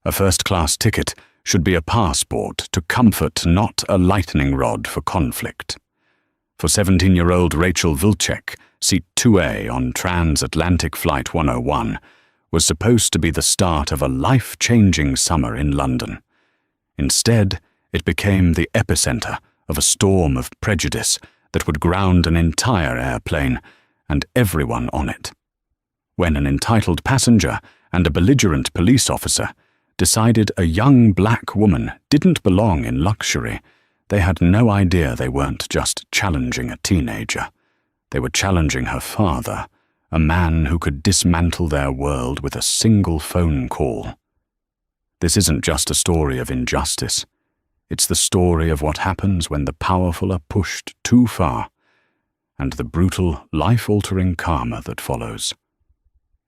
A first-class ticket should be a passport to comfort, not a lightning rod for conflict. For 17-year-old Rachel Vilcek, seat 2A on Transatlantic Flight 101, was supposed to be the start of a life-changing summer in London. Instead, it became the epicenter of a storm of prejudice that would ground an entire airplane and everyone on it. When an entitled passenger and a belligerent police officer decided a young black woman didn't belong in luxury, they had no idea they weren't just challenging a teenager. They were challenging her father, a man who could dismantle their world with a single phone call. This isn't just a story of injustice. It's the story of what happens when the powerful are pushed too far, and the brutal, life-altering karma that follows.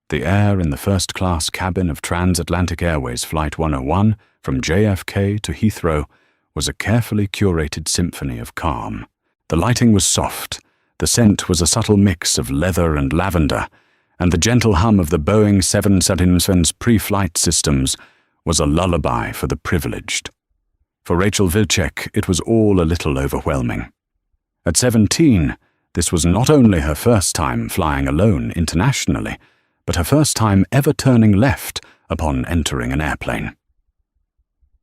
The air in the first-class cabin of Transatlantic Airways Flight 101 from JFK to Heathrow was a carefully curated symphony of calm. The lighting was soft, the scent was a subtle mix of leather and lavender, and the gentle hum of the Boeing 777's pre-flight systems was a lullaby for the privileged. For Rachel Vilcek, it was all a little overwhelming. At 17, this was not only her first time flying alone internationally, but her first time ever turning left upon entering an airplane.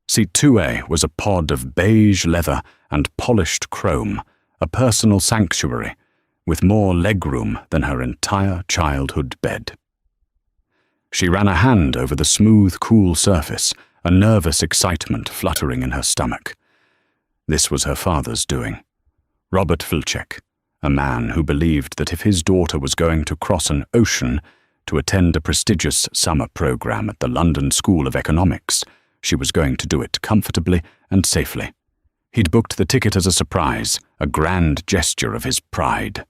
Seat 2A was a pod of beige leather and polished chrome, a personal sanctuary, with more legroom than her entire childhood bed. She ran a hand over the smooth, cool surface, a nervous excitement fluttering in her stomach. This was her father's doing. Robert Vilcek, a man who believed that if his daughter was going to cross an ocean to attend a prestigious summer program at the London School of Economics, she was going to do it comfortably and safely. He'd booked the ticket as a surprise, a grand gesture of his pride.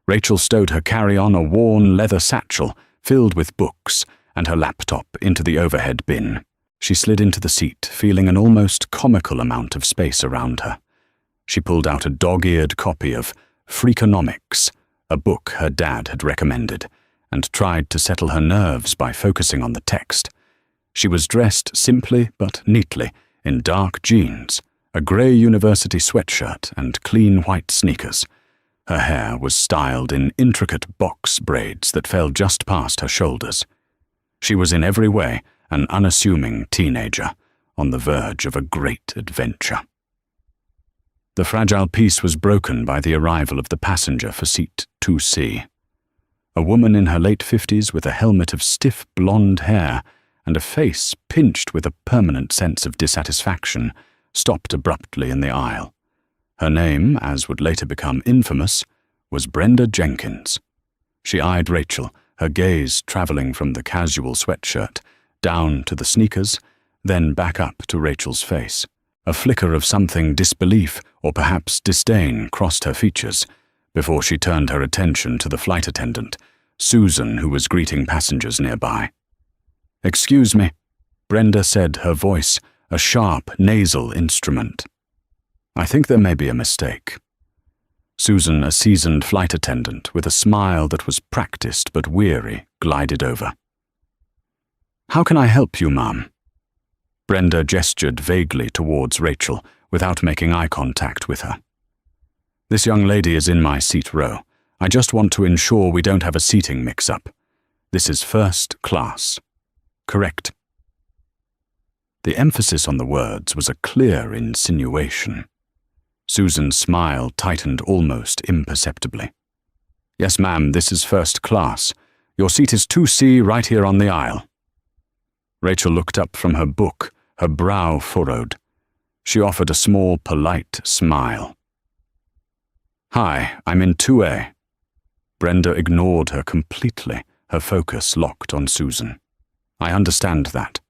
Rachel stowed her carry-on, a worn leather satchel filled with books, and her laptop into the overhead bin. She slid into the seat, feeling an almost comical amount of space around her. She pulled out a dog-eared copy of Freakonomics, a book her dad had recommended, and tried to settle her nerves by focusing on the text. She was dressed simply but neatly in dark jeans, a grey university sweatshirt, and clean white sneakers. Her hair was styled in intricate box braids that fell just past her shoulders. She was in every way an unassuming teenager on the verge of a great adventure. The fragile peace was broken by the arrival of the passenger for seat 2C. A woman in her late 50s with a helmet of stiff blonde hair and a face pinched with a permanent sense of dissatisfaction stopped abruptly in the aisle. Her name, as would later become infamous, was Brenda Jenkins. She eyed Rachel, her gaze traveling from the casual sweatshirt down to the sneakers, then back up to Rachel's face. A flicker of something disbelief or perhaps disdain crossed her features before she turned her attention to the flight attendant, Susan, who was greeting passengers nearby. "Excuse me," Brenda said, her voice a sharp, nasal instrument. "I think there may be a mistake." Susan, a seasoned flight attendant with a smile that was practiced but weary, glided over. "How can I help you, ma'am?" Brenda gestured vaguely towards Rachel without making eye contact with her. "This young lady is in my seat row. I just want to ensure we don't have a seating mix-up. This is first class. Correct?" The emphasis on the words was a clear insinuation. Susan's smile tightened almost imperceptibly. "Yes, ma'am, this is first class. Your seat is 2C right here on the aisle." Rachel looked up from her book, her brow furrowed. She offered a small, polite smile. "Hi, I'm in 2A. Brenda ignored her completely, her focus locked on Susan. "I understand that.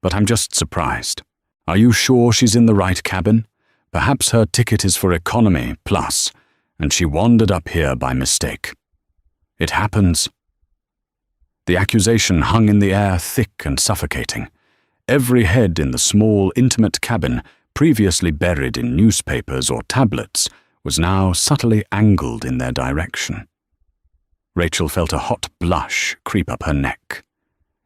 But I'm just surprised. Are you sure she's in the right cabin? Perhaps her ticket is for economy plus, and she wandered up here by mistake. It happens." The accusation hung in the air thick and suffocating. Every head in the small, intimate cabin, previously buried in newspapers or tablets, was now subtly angled in their direction. Rachel felt a hot blush creep up her neck.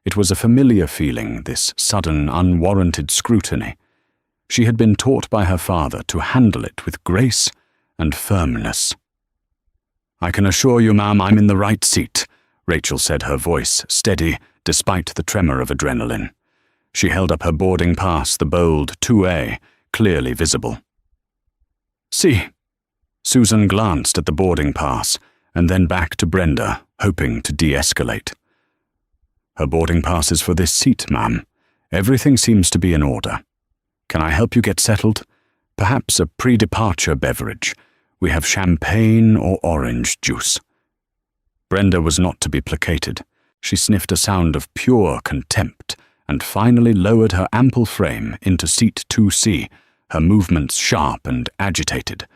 It was a familiar feeling, this sudden, unwarranted scrutiny. She had been taught by her father to handle it with grace and firmness. "I can assure you, ma'am, I'm in the right seat," Rachel said, her voice steady despite the tremor of adrenaline. She held up her boarding pass, the bold 2A, clearly visible. "See." Susan glanced at the boarding pass and then back to Brenda, hoping to de-escalate. "Her boarding pass is for this seat, ma'am. Everything seems to be in order. Can I help you get settled? Perhaps a pre-departure beverage. We have champagne or orange juice." Brenda was not to be placated. She sniffed a sound of pure contempt and finally lowered her ample frame into seat 2C, her movements sharp and agitated.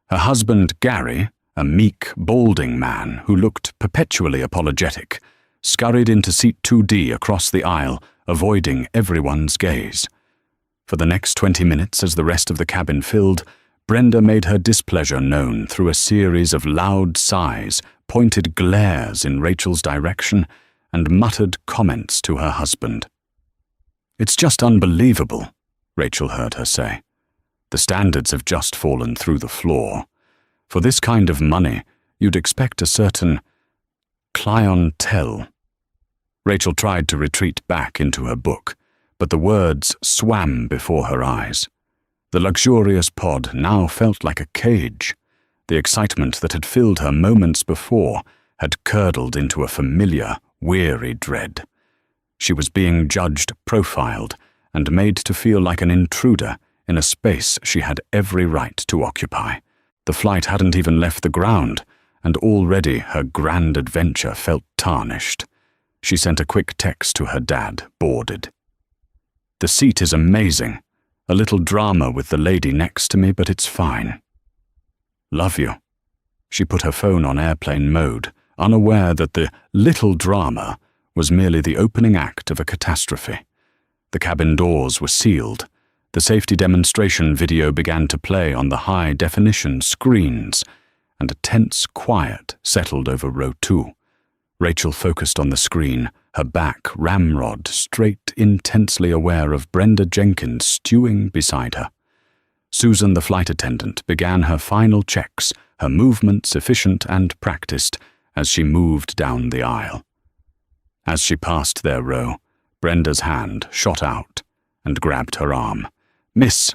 Her husband, Gary, a meek, balding man who looked perpetually apologetic, scurried into seat 2D across the aisle, avoiding everyone's gaze. For the next 20 minutes, as the rest of the cabin filled, Brenda made her displeasure known through a series of loud sighs, pointed glares in Rachel's direction, and muttered comments to her husband. "It's just unbelievable," Rachel heard her say. "The standards have just fallen through the floor. For this kind of money, you'd expect a certain clientele." Rachel tried to retreat back into her book, but the words swam before her eyes. The luxurious pod now felt like a cage. The excitement that had filled her moments before had curdled into a familiar, weary dread. She was being judged, profiled, and made to feel like an intruder in a space she had every right to occupy. The flight hadn't even left the ground, and already her grand adventure felt tarnished. She sent a quick text to her dad, boarded. "The seat is amazing. A little drama with the lady next to me, but it's fine. Love you." She put her phone on airplane mode, unaware that the little drama was merely the opening act of a catastrophe. The cabin doors were sealed. The safety demonstration video began to play on the high-definition screens, and a tense quiet settled over row 2. Rachel focused on the screen, her back ramrod straight, intensely aware of Brenda Jenkins stewing beside her. Susan, the flight attendant, began her final checks, her movements efficient and practiced, as she moved down the aisle. As she passed their row, Brenda's hand shot out and grabbed her arm. "Miss!"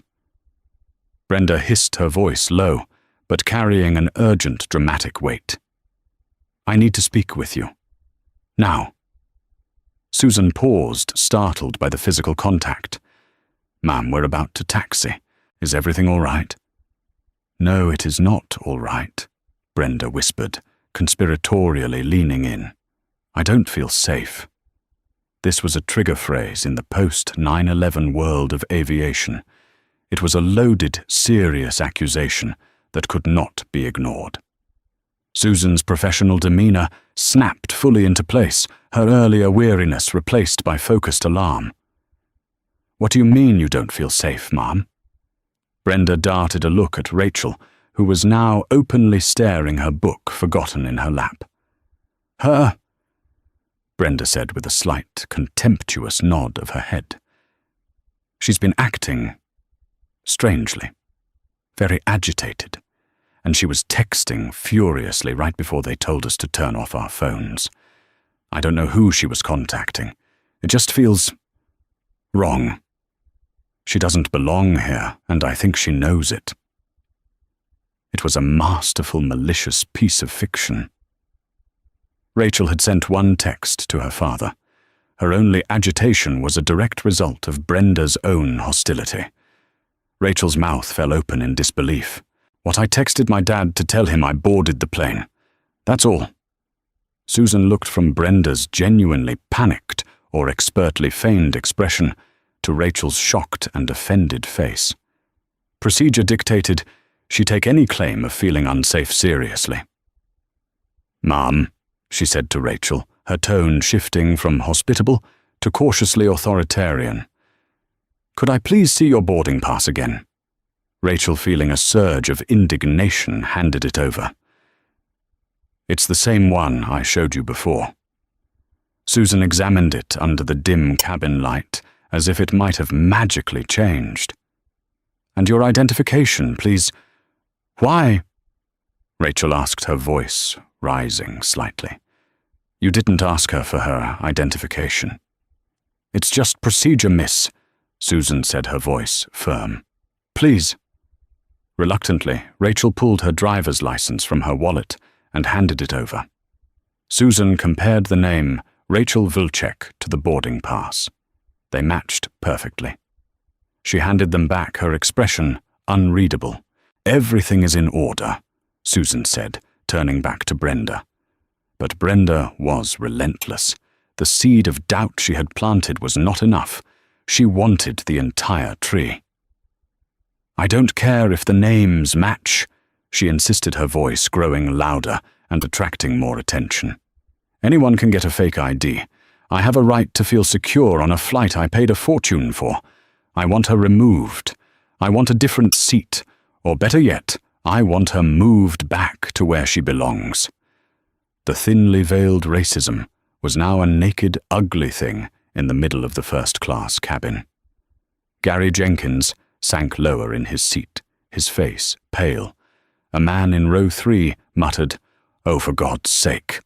Brenda hissed, her voice low, but carrying an urgent, dramatic weight. "I need to speak with you. Now." Susan paused, startled by the physical contact. "Ma'am, we're about to taxi. Is everything all right?" "No, it is not all right," Brenda whispered, conspiratorially leaning in. "I don't feel safe." This was a trigger phrase in the post-9/11 world of aviation. It was a loaded, serious accusation that could not be ignored. Susan's professional demeanor snapped fully into place, her earlier weariness replaced by focused alarm. "What do you mean you don't feel safe, ma'am?" Brenda darted a look at Rachel, who was now openly staring, her book forgotten in her lap. "Her," Brenda said with a slight, contemptuous nod of her head. "She's been acting strangely, very agitated, and she was texting furiously right before they told us to turn off our phones. I don't know who she was contacting. It just feels wrong. She doesn't belong here, and I think she knows it." It was a masterful, malicious piece of fiction. Rachel had sent one text to her father. Her only agitation was a direct result of Brenda's own hostility. Rachel's mouth fell open in disbelief. "What, I texted my dad to tell him I boarded the plane. That's all." Susan looked from Brenda's genuinely panicked or expertly feigned expression to Rachel's shocked and offended face. Procedure dictated she take any claim of feeling unsafe seriously. "Ma'am," she said to Rachel, her tone shifting from hospitable to cautiously authoritarian, "could I please see your boarding pass again?" Rachel, feeling a surge of indignation, handed it over. "It's the same one I showed you before." Susan examined it under the dim cabin light, as if it might have magically changed. "And your identification, please." "Why?" Rachel asked, her voice rising slightly. "You didn't ask her for her identification." "It's just procedure, miss," Susan said, her voice firm. "Please." Reluctantly, Rachel pulled her driver's license from her wallet and handed it over. Susan compared the name Rachel Vilcek to the boarding pass. They matched perfectly. She handed them back, her expression unreadable. "Everything is in order," Susan said, turning back to Brenda. But Brenda was relentless. The seed of doubt she had planted was not enough. She wanted the entire tree. "I don't care if the names match," she insisted, her voice growing louder and attracting more attention. "Anyone can get a fake ID. I have a right to feel secure on a flight I paid a fortune for. I want her removed. I want a different seat. Or better yet, I want her moved back to where she belongs." The thinly veiled racism was now a naked, ugly thing in the middle of the first-class cabin. Gary Jenkins sank lower in his seat, his face pale. A man in row 3 muttered, "Oh, for God's sake,"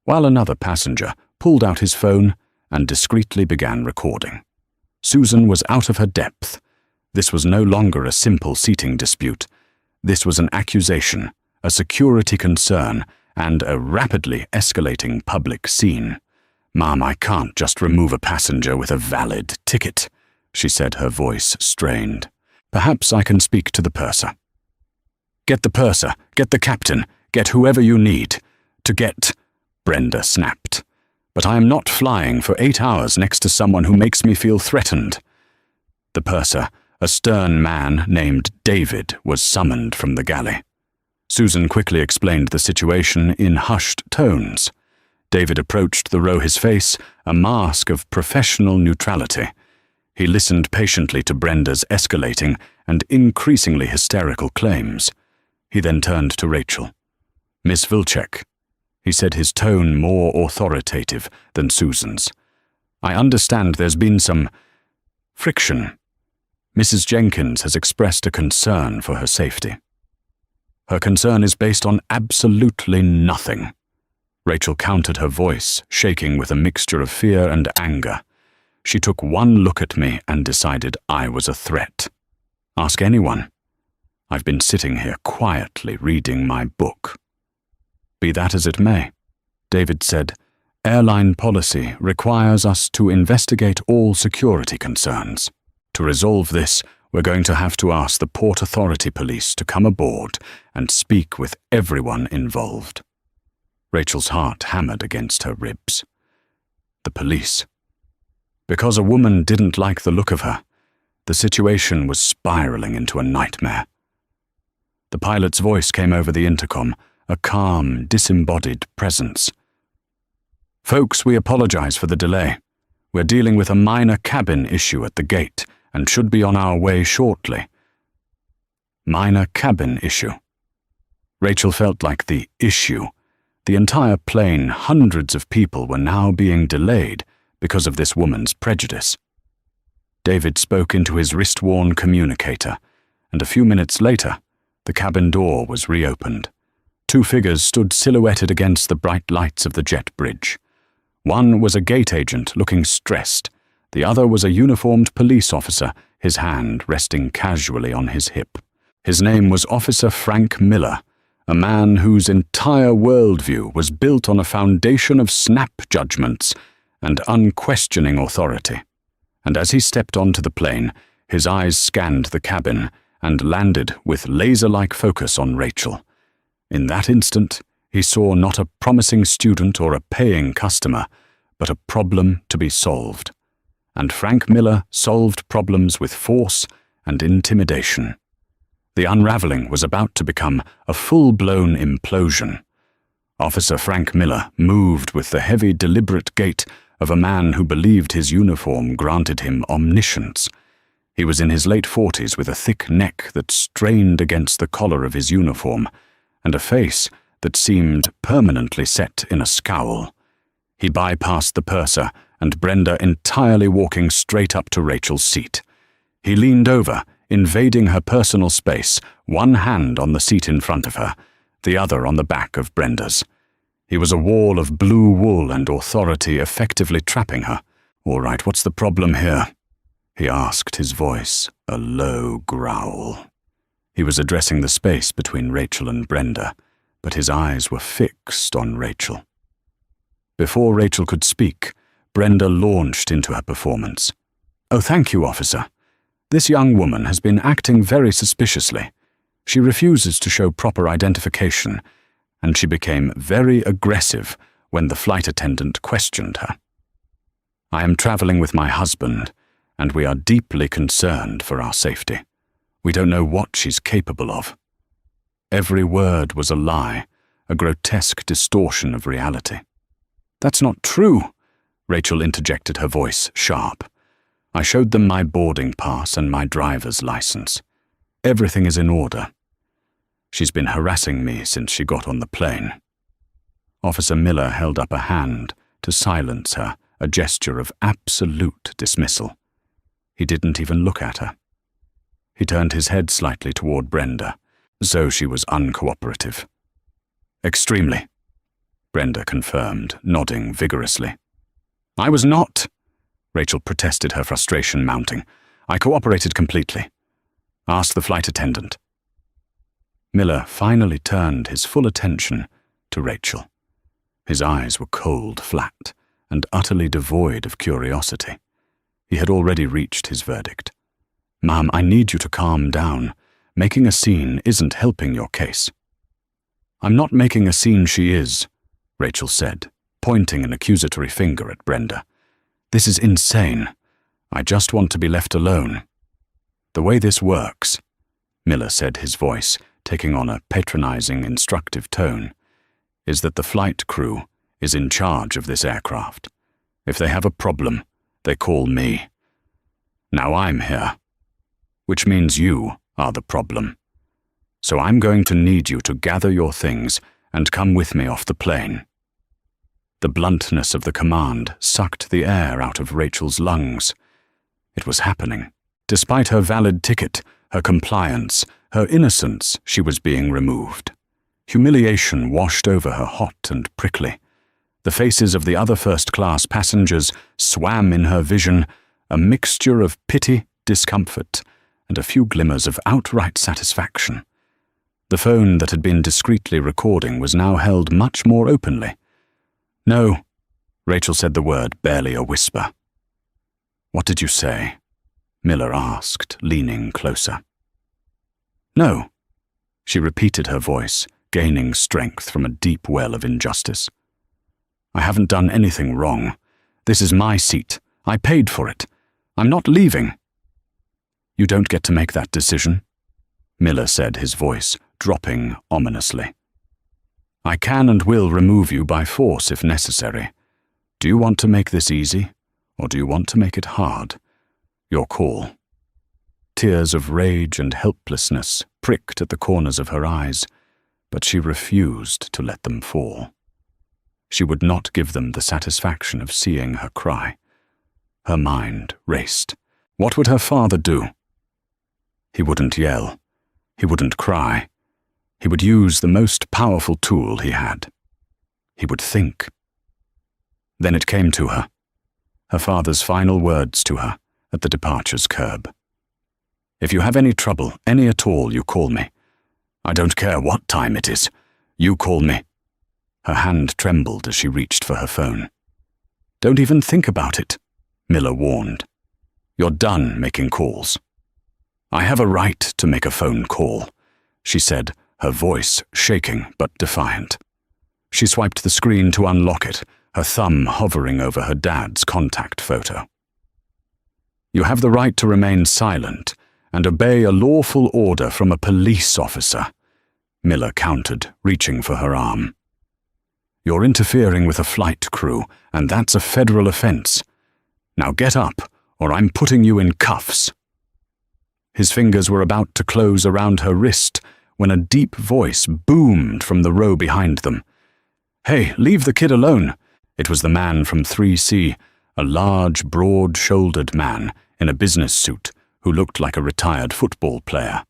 while another passenger pulled out his phone and discreetly began recording. Susan was out of her depth. This was no longer a simple seating dispute. This was an accusation, a security concern, and a rapidly escalating public scene. "Ma'am, I can't just remove a passenger with a valid ticket," she said, her voice strained. "Perhaps I can speak to the purser." "Get the purser, get the captain, get whoever you need. To get," Brenda snapped. "But I am not flying for 8 hours next to someone who makes me feel threatened." The purser, a stern man named David, was summoned from the galley. Susan quickly explained the situation in hushed tones. David approached the row, his face a mask of professional neutrality. He listened patiently to Brenda's escalating and increasingly hysterical claims. He then turned to Rachel. "Miss Vilcek," he said, his tone more authoritative than Susan's. "I understand there's been some friction. Mrs. Jenkins has expressed a concern for her safety." "Her concern is based on absolutely nothing." Rachel countered, her voice shaking with a mixture of fear and anger. "She took one look at me and decided I was a threat. Ask anyone. I've been sitting here quietly reading my book." "Be that as it may," David said, "airline policy requires us to investigate all security concerns. To resolve this, we're going to have to ask the Port Authority police to come aboard and speak with everyone involved." Rachel's heart hammered against her ribs. The police. Because a woman didn't like the look of her, the situation was spiraling into a nightmare. The pilot's voice came over the intercom, a calm, disembodied presence. "Folks, we apologize for the delay. We're dealing with a minor cabin issue at the gate and should be on our way shortly." Minor cabin issue. Rachel felt like the issue. The entire plane, hundreds of people, were now being delayed because of this woman's prejudice. David spoke into his wrist-worn communicator, and a few minutes later, the cabin door was reopened. 2 figures stood silhouetted against the bright lights of the jet bridge. One was a gate agent looking stressed. The other was a uniformed police officer, his hand resting casually on his hip. His name was Officer Frank Miller, a man whose entire worldview was built on a foundation of snap judgments and unquestioning authority. And as he stepped onto the plane, his eyes scanned the cabin and landed with laser-like focus on Rachel. In that instant, he saw not a promising student or a paying customer, but a problem to be solved. And Frank Miller solved problems with force and intimidation. The unraveling was about to become a full-blown implosion. Officer Frank Miller moved with the heavy, deliberate gait of a man who believed his uniform granted him omniscience. He was in his late 40s with a thick neck that strained against the collar of his uniform, and a face that seemed permanently set in a scowl. He bypassed the purser and Brenda entirely walking straight up to Rachel's seat. He leaned over, invading her personal space, one hand on the seat in front of her, the other on the back of Brenda's. He was a wall of blue wool and authority effectively trapping her. "All right, what's the problem here?" he asked, his voice a low growl. He was addressing the space between Rachel and Brenda, but his eyes were fixed on Rachel. Before Rachel could speak, Brenda launched into her performance. "Oh, thank you, officer. This young woman has been acting very suspiciously. She refuses to show proper identification, and she became very aggressive when the flight attendant questioned her. I am traveling with my husband, and we are deeply concerned for our safety. We don't know what she's capable of." Every word was a lie, a grotesque distortion of reality. "That's not true," Rachel interjected, her voice sharp. "I showed them my boarding pass and my driver's license. Everything is in order. She's been harassing me since she got on the plane." Officer Miller held up a hand to silence her, a gesture of absolute dismissal. He didn't even look at her. He turned his head slightly toward Brenda, as though she was uncooperative. "Extremely," Brenda confirmed, nodding vigorously. "I was not," Rachel protested, her frustration mounting. "I cooperated completely. Ask the flight attendant." Miller finally turned his full attention to Rachel. His eyes were cold, flat, and utterly devoid of curiosity. He had already reached his verdict. "Ma'am, I need you to calm down. Making a scene isn't helping your case." "I'm not making a scene, she is," Rachel said, pointing an accusatory finger at Brenda. "This is insane. I just want to be left alone." "The way this works," Miller said, his voice taking on a patronizing, instructive tone, "is that the flight crew is in charge of this aircraft. If they have a problem, they call me. Now I'm here, which means you are the problem. So I'm going to need you to gather your things and come with me off the plane." The bluntness of the command sucked the air out of Rachel's lungs. It was happening. Despite her valid ticket, her compliance, her innocence, she was being removed. Humiliation washed over her, hot and prickly. The faces of the other first-class passengers swam in her vision, a mixture of pity, discomfort, and a few glimmers of outright satisfaction. The phone that had been discreetly recording was now held much more openly. "No," Rachel said the word, barely a whisper. "What did you say?" Miller asked, leaning closer. "No," she repeated, her voice gaining strength from a deep well of injustice. "I haven't done anything wrong. This is my seat. I paid for it. I'm not leaving." "You don't get to make that decision," Miller said, his voice dropping ominously. "I can and will remove you by force if necessary. Do you want to make this easy, or do you want to make it hard? Your call." Tears of rage and helplessness pricked at the corners of her eyes, but she refused to let them fall. She would not give them the satisfaction of seeing her cry. Her mind raced. What would her father do? He wouldn't yell. He wouldn't cry. He would use the most powerful tool he had. He would think. Then it came to her. Her father's final words to her at the departure's curb. "If you have any trouble, any at all, you call me. I don't care what time it is. You call me." Her hand trembled as she reached for her phone. "Don't even think about it," Miller warned. "You're done making calls." "I have a right to make a phone call," she said, her voice shaking but defiant. She swiped the screen to unlock it, her thumb hovering over her dad's contact photo. "You have the right to remain silent and obey a lawful order from a police officer," Miller countered, reaching for her arm. "You're interfering with a flight crew, and that's a federal offense. Now get up, or I'm putting you in cuffs." His fingers were about to close around her wrist when a deep voice boomed from the row behind them. "Hey, leave the kid alone. It was the man from 3C, a large, broad-shouldered man in a business suit who looked like a retired football player.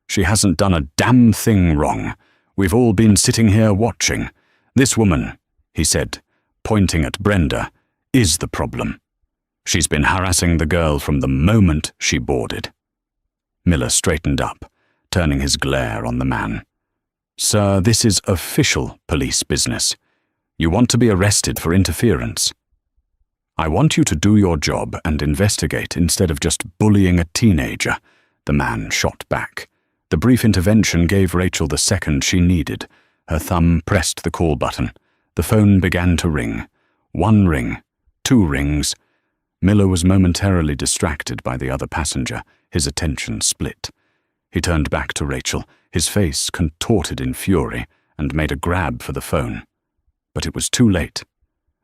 "She hasn't done a damn thing wrong. We've all been sitting here watching. This woman," he said, pointing at Brenda, "is the problem. She's been harassing the girl from the moment she boarded." Miller straightened up, turning his glare on the man. "Sir, this is official police business. You want to be arrested for interference. I want you to do your job and investigate instead of just bullying a teenager," the man shot back. The brief intervention gave Rachel the second she needed. Her thumb pressed the call button. The phone began to ring. 1 ring, 2 rings. Miller was momentarily distracted by the other passenger, his attention split. He turned back to Rachel, his face contorted in fury, and made a grab for the phone. But it was too late.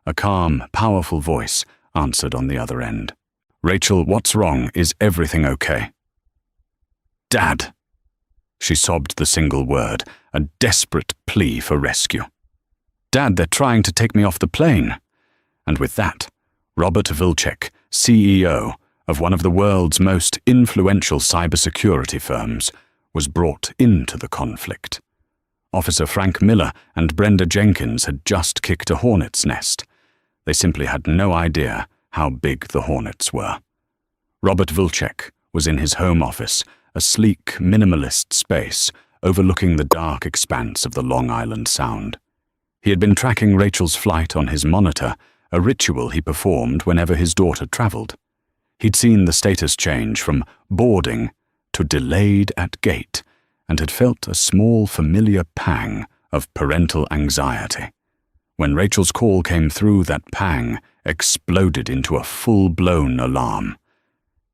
A calm, powerful voice answered on the other end. "Rachel, what's wrong? Is everything okay?" "Dad!" She sobbed the single word, a desperate plea for rescue. "Dad, they're trying to take me off the plane." And with that, Robert Vilcek, CEO of one of the world's most influential cybersecurity firms, was brought into the conflict. Officer Frank Miller and Brenda Jenkins had just kicked a hornet's nest. They simply had no idea how big the hornets were. Robert Vilcek was in his home office, a sleek, minimalist space overlooking the dark expanse of the Long Island Sound. He had been tracking Rachel's flight on his monitor, a ritual he performed whenever his daughter traveled. He'd seen the status change from boarding to delayed at gate, and had felt a small familiar pang of parental anxiety. When Rachel's call came through, that pang exploded into a full-blown alarm.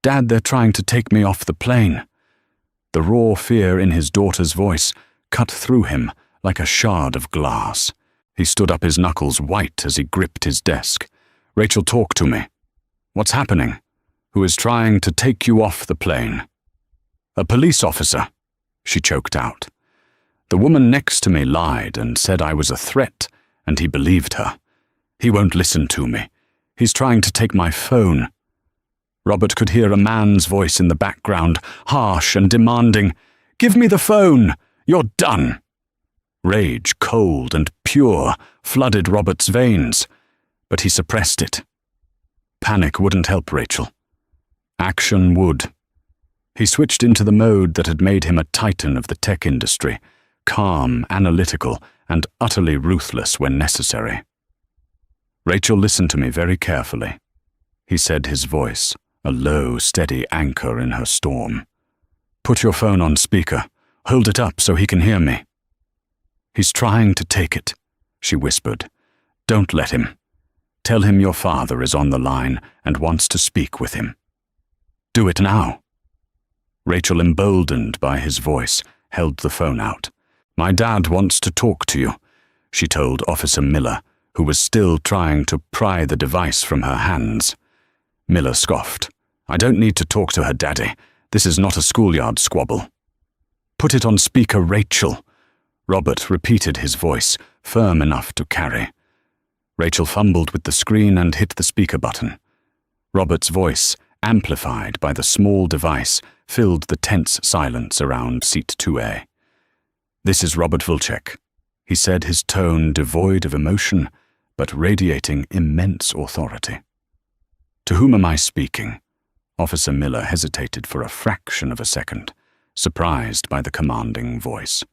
"Dad, they're trying to take me off the plane." The raw fear in his daughter's voice cut through him like a shard of glass. He stood up, his knuckles white as he gripped his desk. "Rachel, talk to me. What's happening? Who is trying to take you off the plane?" "A police officer," she choked out. "The woman next to me lied and said I was a threat, and he believed her. He won't listen to me. He's trying to take my phone." Robert could hear a man's voice in the background, harsh and demanding. "Give me the phone! You're done!" Rage, cold and pure, flooded Robert's veins, but he suppressed it. Panic wouldn't help Rachel. Action would. He switched into the mode that had made him a titan of the tech industry, calm, analytical, and utterly ruthless when necessary. "Rachel, listen to me very carefully," he said, his voice a low, steady anchor in her storm. "Put your phone on speaker. Hold it up so he can hear me." "He's trying to take it," she whispered. "Don't let him. Tell him your father is on the line and wants to speak with him. Do it now." Rachel, emboldened by his voice, held the phone out. "My dad wants to talk to you," she told Officer Miller, who was still trying to pry the device from her hands. Miller scoffed. "I don't need to talk to her, Daddy. This is not a schoolyard squabble." "Put it on speaker, Rachel," Robert repeated, his voice firm enough to carry. Rachel fumbled with the screen and hit the speaker button. Robert's voice, amplified by the small device, filled the tense silence around seat 2A. "This is Robert Vilcek," he said, his tone devoid of emotion, but radiating immense authority. "To whom am I speaking?" Officer Miller hesitated for a fraction of a second, surprised by the commanding voice.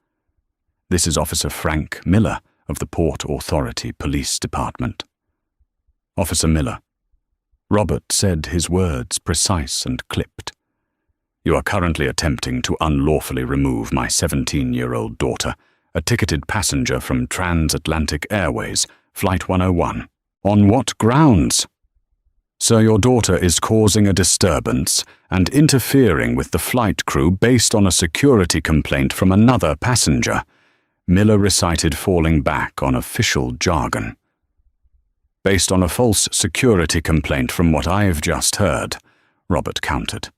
"This is Officer Frank Miller of the Port Authority Police Department." "Officer Miller." Robert said, his words precise and clipped. "You are currently attempting to unlawfully remove my 17-year-old daughter, a ticketed passenger from Transatlantic Airways, Flight 101. On what grounds?" "Sir, your daughter is causing a disturbance and interfering with the flight crew based on a security complaint from another passenger," Miller recited, falling back on official jargon. "Based on a false security complaint from what I've just heard," Robert countered.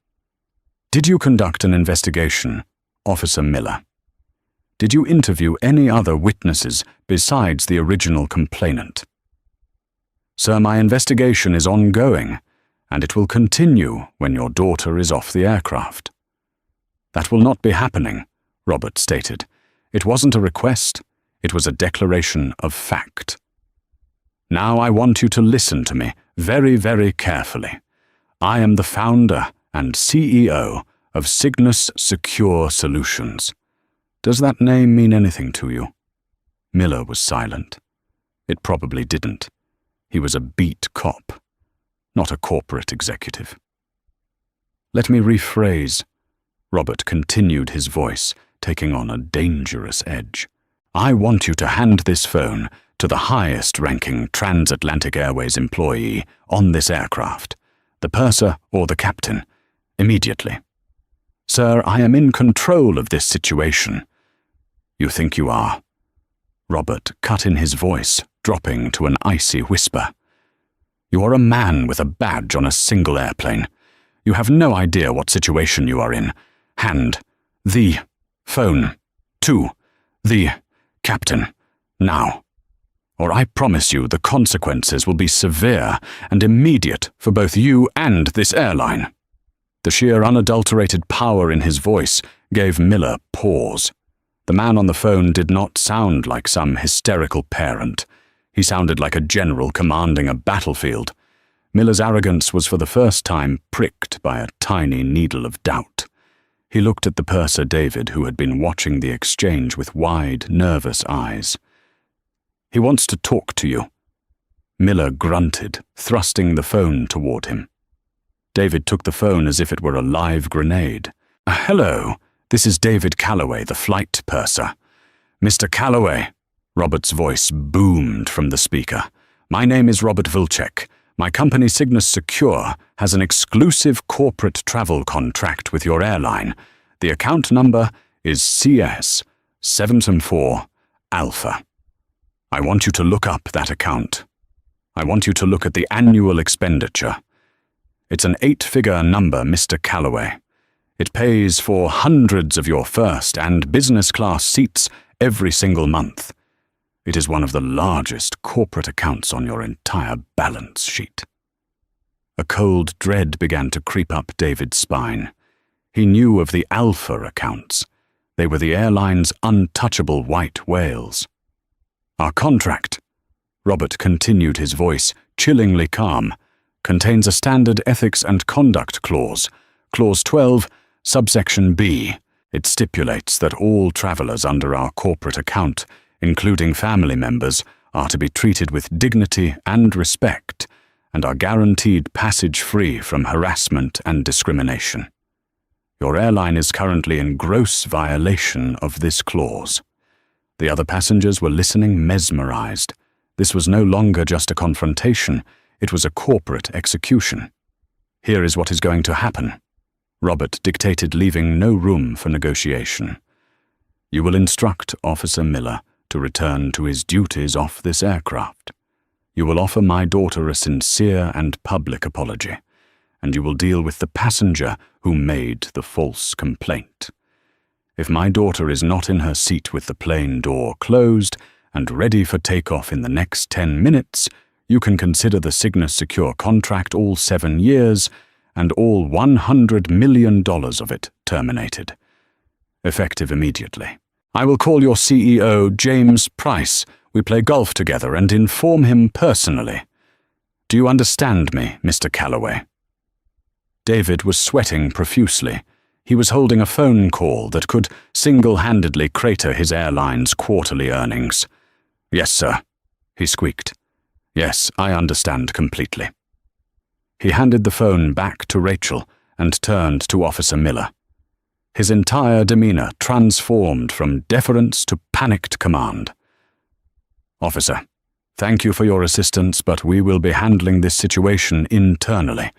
"Did you conduct an investigation, Officer Miller? Did you interview any other witnesses besides the original complainant?" Sir, my investigation is ongoing, and it will continue when your daughter is off the aircraft. That will not be happening, Robert stated. It wasn't a request, it was a declaration of fact. Now I want you to listen to me very, very carefully. I am the founder and CEO of Cygnus Secure Solutions. Does that name mean anything to you? Miller was silent. It probably didn't. He was a beat cop, not a corporate executive. Let me rephrase. Robert continued, his voice taking on a dangerous edge. I want you to hand this phone to the highest-ranking Transatlantic Airways employee on this aircraft, the purser or the captain, immediately. Sir, I am in control of this situation. You think you are? Robert cut in his voice, dropping to an icy whisper. You are a man with a badge on a single airplane. You have no idea what situation you are in. Hand the phone to the captain now, or I promise you the consequences will be severe and immediate for both you and this airline. The sheer unadulterated power in his voice gave Miller pause. The man on the phone did not sound like some hysterical parent. He sounded like a general commanding a battlefield. Miller's arrogance was for the first time pricked by a tiny needle of doubt. He looked at the purser David, who had been watching the exchange with wide, nervous eyes. He wants to talk to you. Miller grunted, thrusting the phone toward him. David took the phone as if it were a live grenade. Hello, this is David Calloway, the flight purser. Mr. Calloway, Robert's voice boomed from the speaker. My name is Robert Vilcek. My company Cygnus Secure has an exclusive corporate travel contract with your airline. The account number is CS774 Alpha. I want you to look up that account. I want you to look at the annual expenditure. It's an 8-figure number, Mr. Calloway. It pays for hundreds of your first and business class seats every single month. It is one of the largest corporate accounts on your entire balance sheet. A cold dread began to creep up David's spine. He knew of the Alpha accounts. They were the airline's untouchable white whales. Our contract, Robert continued, his voice chillingly calm, contains a standard ethics and conduct clause, Clause 12, subsection B. It stipulates that all travelers under our corporate account, including family members, are to be treated with dignity and respect, and are guaranteed passage free from harassment and discrimination. Your airline is currently in gross violation of this clause. The other passengers were listening mesmerized. This was no longer just a confrontation, it was a corporate execution. Here is what is going to happen. Robert dictated, leaving no room for negotiation. You will instruct Officer Miller to return to his duties off this aircraft. You will offer my daughter a sincere and public apology, and you will deal with the passenger who made the false complaint. If my daughter is not in her seat with the plane door closed and ready for takeoff in the next 10 minutes, you can consider the Cygnus Secure contract, all 7 years, and all $100 million of it terminated. Effective immediately. I will call your CEO, James Price. We play golf together, and inform him personally. Do you understand me, Mr. Calloway? David was sweating profusely. He was holding a phone call that could single-handedly crater his airline's quarterly earnings. Yes, sir, he squeaked. Yes, I understand completely. He handed the phone back to Rachel and turned to Officer Miller. His entire demeanor transformed from deference to panicked command. Officer, thank you for your assistance, but we will be handling this situation internally.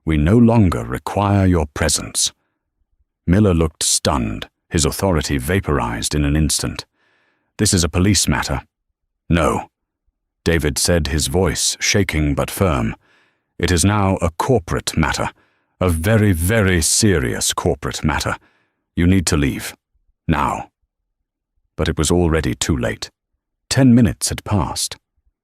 We no longer require your presence. Miller looked stunned, his authority vaporized in an instant. This is a police matter. No, David said, his voice shaking but firm. It is now a corporate matter, a very, very serious corporate matter. You need to leave. Now. But it was already too late. 10 minutes had passed.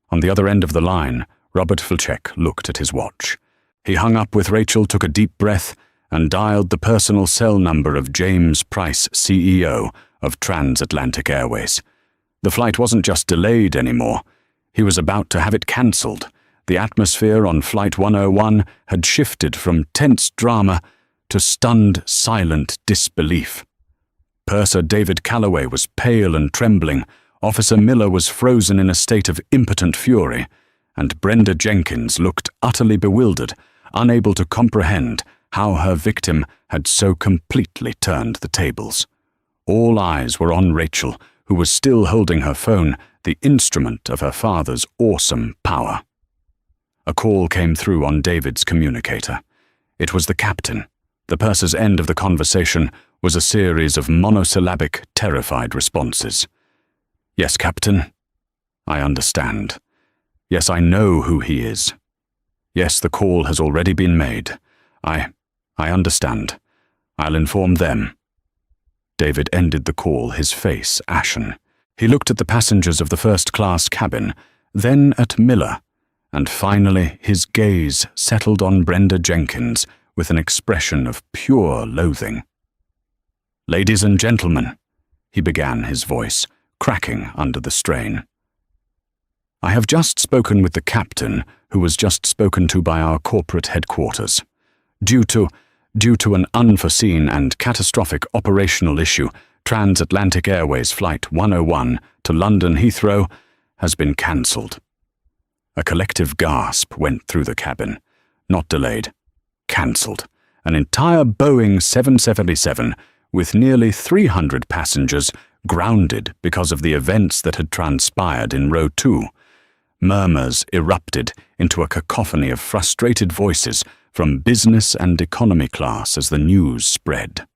On the other end of the line, Robert Vilcek looked at his watch. He hung up with Rachel, took a deep breath, and dialed the personal cell number of James Price, CEO of Transatlantic Airways. The flight wasn't just delayed anymore. He was about to have it cancelled. The atmosphere on Flight 101 had shifted from tense drama to stunned, silent disbelief. Purser David Calloway was pale and trembling. Officer Miller was frozen in a state of impotent fury, and Brenda Jenkins looked utterly bewildered, unable to comprehend how her victim had so completely turned the tables. All eyes were on Rachel, who was still holding her phone, the instrument of her father's awesome power. A call came through on David's communicator. It was the captain. The purser's end of the conversation was a series of monosyllabic, terrified responses. "Yes, Captain. I understand. Yes, I know who he is. Yes, the call has already been made. I understand. I'll inform them." David ended the call, his face ashen. He looked at the passengers of the first-class cabin, then at Miller, and finally his gaze settled on Brenda Jenkins with an expression of pure loathing. "Ladies and gentlemen," he began, his voice cracking under the strain. "I have just spoken with the captain, who was just spoken to by our corporate headquarters. Due to an unforeseen and catastrophic operational issue, Transatlantic Airways Flight 101 to London Heathrow has been cancelled." A collective gasp went through the cabin. Not delayed. Cancelled. An entire Boeing 777 with nearly 300 passengers grounded because of the events that had transpired in row 2. Murmurs erupted into a cacophony of frustrated voices from business and economy class as the news spread.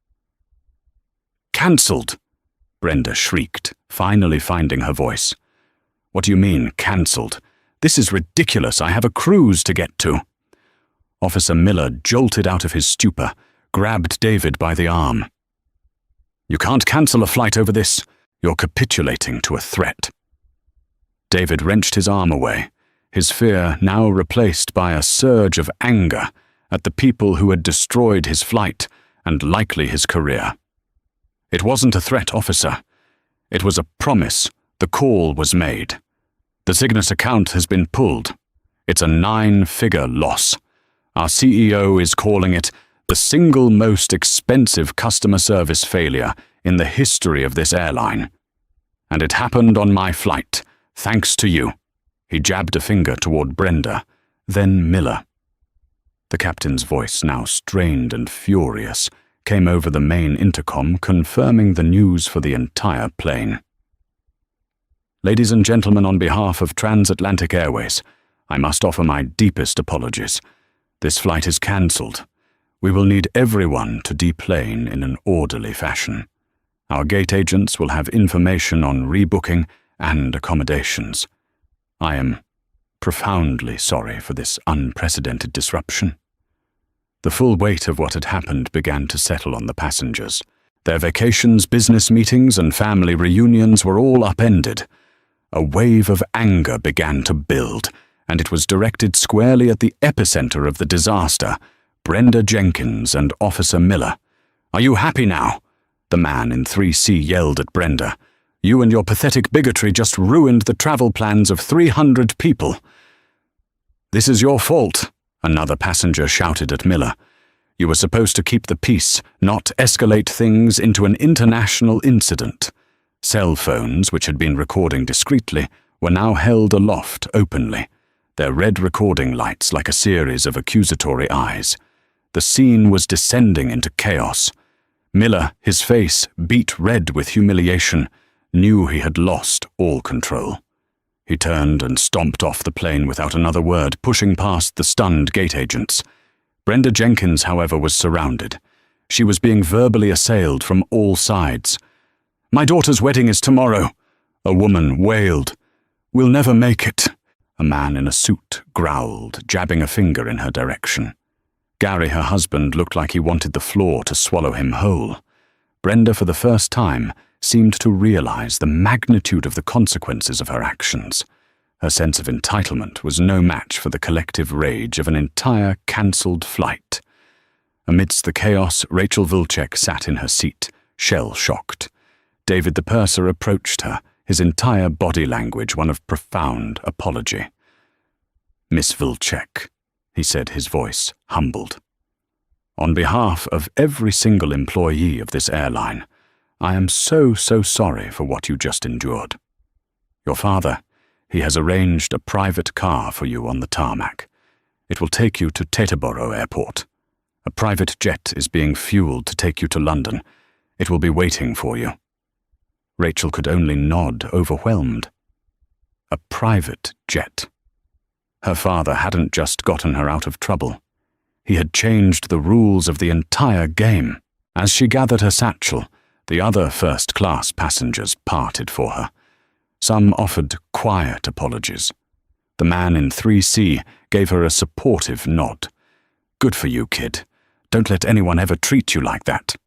"Cancelled!" Brenda shrieked, finally finding her voice. "What do you mean, cancelled? This is ridiculous. I have a cruise to get to." Officer Miller jolted out of his stupor, grabbed David by the arm. "You can't cancel a flight over this. You're capitulating to a threat." David wrenched his arm away, his fear now replaced by a surge of anger at the people who had destroyed his flight and likely his career. "It wasn't a threat, officer. It was a promise. The call was made. The Cygnus account has been pulled. It's a 9-figure loss. Our CEO is calling it the single most expensive customer service failure in the history of this airline. And it happened on my flight, thanks to you." He jabbed a finger toward Brenda, then Miller. The captain's voice, now strained and furious, came over the main intercom, confirming the news for the entire plane. "Ladies and gentlemen, on behalf of Transatlantic Airways, I must offer my deepest apologies. This flight is cancelled. We will need everyone to deplane in an orderly fashion. Our gate agents will have information on rebooking and accommodations. I am profoundly sorry for this unprecedented disruption." The full weight of what had happened began to settle on the passengers. Their vacations, business meetings, and family reunions were all upended. A wave of anger began to build, and it was directed squarely at the epicenter of the disaster, Brenda Jenkins and Officer Miller. "Are you happy now?" the man in 3C yelled at Brenda. "You and your pathetic bigotry just ruined the travel plans of 300 people." "This is your fault," another passenger shouted at Miller. "You were supposed to keep the peace, not escalate things into an international incident." Cell phones, which had been recording discreetly, were now held aloft openly, their red recording lights like a series of accusatory eyes. The scene was descending into chaos. Miller, his face beet red with humiliation, knew he had lost all control. He turned and stomped off the plane without another word, pushing past the stunned gate agents. Brenda Jenkins, however, was surrounded. She was being verbally assailed from all sides. "My daughter's wedding is tomorrow," a woman wailed. "We'll never make it," a man in a suit growled, jabbing a finger in her direction. Gary, her husband, looked like he wanted the floor to swallow him whole. Brenda, for the first time, seemed to realize the magnitude of the consequences of her actions. Her sense of entitlement was no match for the collective rage of an entire cancelled flight. Amidst the chaos, Rachel Vilcek sat in her seat, shell-shocked. David the purser approached her, his entire body language one of profound apology. "Miss Vilcek," he said, his voice humbled. "On behalf of every single employee of this airline, I am so sorry for what you just endured. Your father, he has arranged a private car for you on the tarmac. It will take you to Teterboro Airport. A private jet is being fueled to take you to London. It will be waiting for you." Rachel could only nod, overwhelmed. A private jet. Her father hadn't just gotten her out of trouble. He had changed the rules of the entire game. As she gathered her satchel, the other first-class passengers parted for her. Some offered quiet apologies. The man in 3C gave her a supportive nod. "Good for you, kid. Don't let anyone ever treat you like that."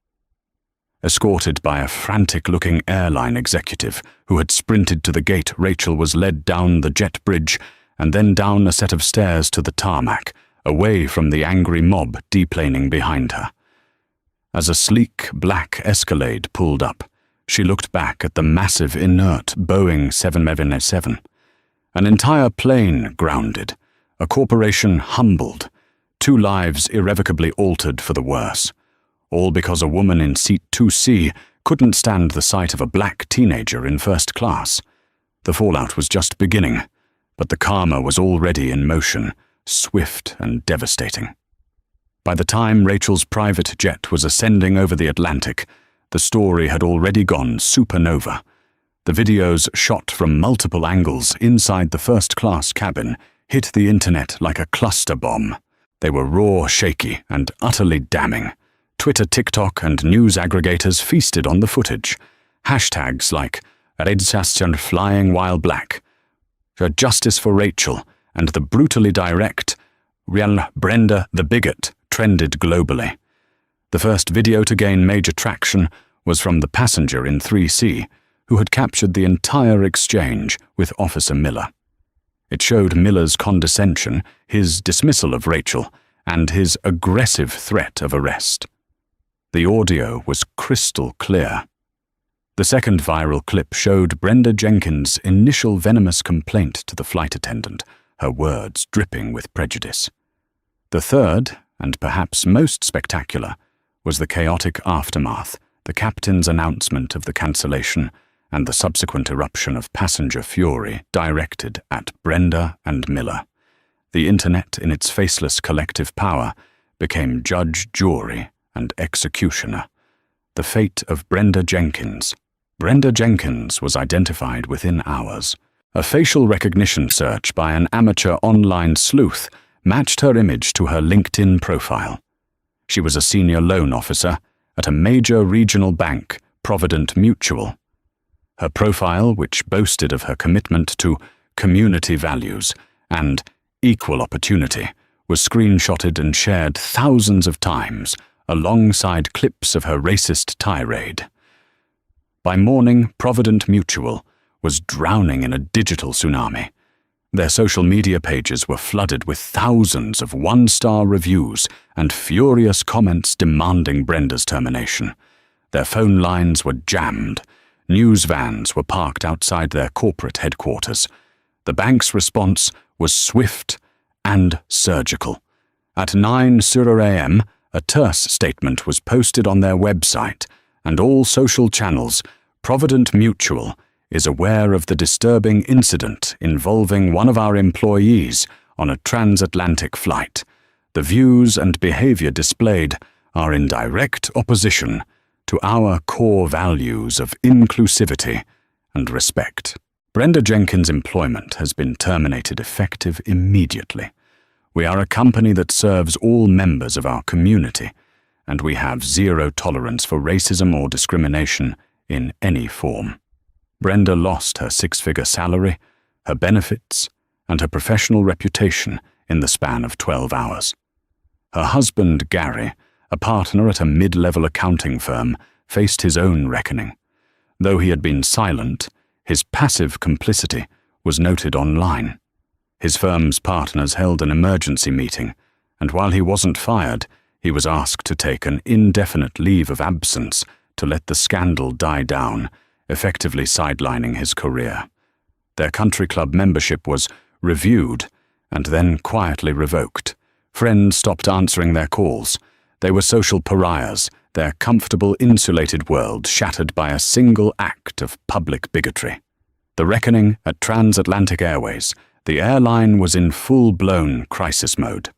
Escorted by a frantic-looking airline executive who had sprinted to the gate, Rachel was led down the jet bridge and then down a set of stairs to the tarmac, away from the angry mob deplaning behind her. As a sleek black Escalade pulled up, she looked back at the massive, inert Boeing 777. An entire plane grounded, a corporation humbled, 2 lives irrevocably altered for the worse, all because a woman in seat 2C couldn't stand the sight of a black teenager in first class. The fallout was just beginning, but the karma was already in motion, swift and devastating. By the time Rachel's private jet was ascending over the Atlantic, the story had already gone supernova. The videos shot from multiple angles inside the first-class cabin hit the internet like a cluster bomb. They were raw, shaky, and utterly damning. Twitter, TikTok, and news aggregators feasted on the footage. Hashtags like "Redsastion flying while black," "Justice for Rachel," and the brutally direct "Real Brenda the bigot" trended globally. The first video to gain major traction was from the passenger in 3C, who had captured the entire exchange with Officer Miller. It showed Miller's condescension, his dismissal of Rachel, and his aggressive threat of arrest. The audio was crystal clear. The second viral clip showed Brenda Jenkins' initial venomous complaint to the flight attendant, her words dripping with prejudice. The third, and perhaps most spectacular, was the chaotic aftermath, the captain's announcement of the cancellation, and the subsequent eruption of passenger fury directed at Brenda and Miller. The internet, in its faceless collective power, became judge, jury, and executioner. The fate of Brenda Jenkins. Brenda Jenkins was identified within hours. A facial recognition search by an amateur online sleuth matched her image to her LinkedIn profile. She was a senior loan officer at a major regional bank, Provident Mutual. Her profile, which boasted of her commitment to community values and equal opportunity, was screenshotted and shared thousands of times, alongside clips of her racist tirade. By morning, Provident Mutual was drowning in a digital tsunami. Their social media pages were flooded with thousands of one-star reviews and furious comments demanding Brenda's termination. Their phone lines were jammed. News vans were parked outside their corporate headquarters. The bank's response was swift and surgical. At 9:00 a.m., a terse statement was posted on their website and all social channels. Provident Mutual is aware of the disturbing incident involving one of our employees on a transatlantic flight. The views and behavior displayed are in direct opposition to our core values of inclusivity and respect. Brenda Jenkins' employment has been terminated effective immediately. We are a company that serves all members of our community, and we have zero tolerance for racism or discrimination in any form. Brenda lost her 6-figure salary, her benefits, and her professional reputation in the span of 12 hours. Her husband, Gary, a partner at a mid-level accounting firm, faced his own reckoning. Though he had been silent, his passive complicity was noted online. His firm's partners held an emergency meeting, and while he wasn't fired, he was asked to take an indefinite leave of absence to let the scandal die down, effectively sidelining his career. Their country club membership was reviewed and then quietly revoked. Friends stopped answering their calls. They were social pariahs, their comfortable, insulated world shattered by a single act of public bigotry. The reckoning at Transatlantic Airways. The airline was in full-blown crisis mode.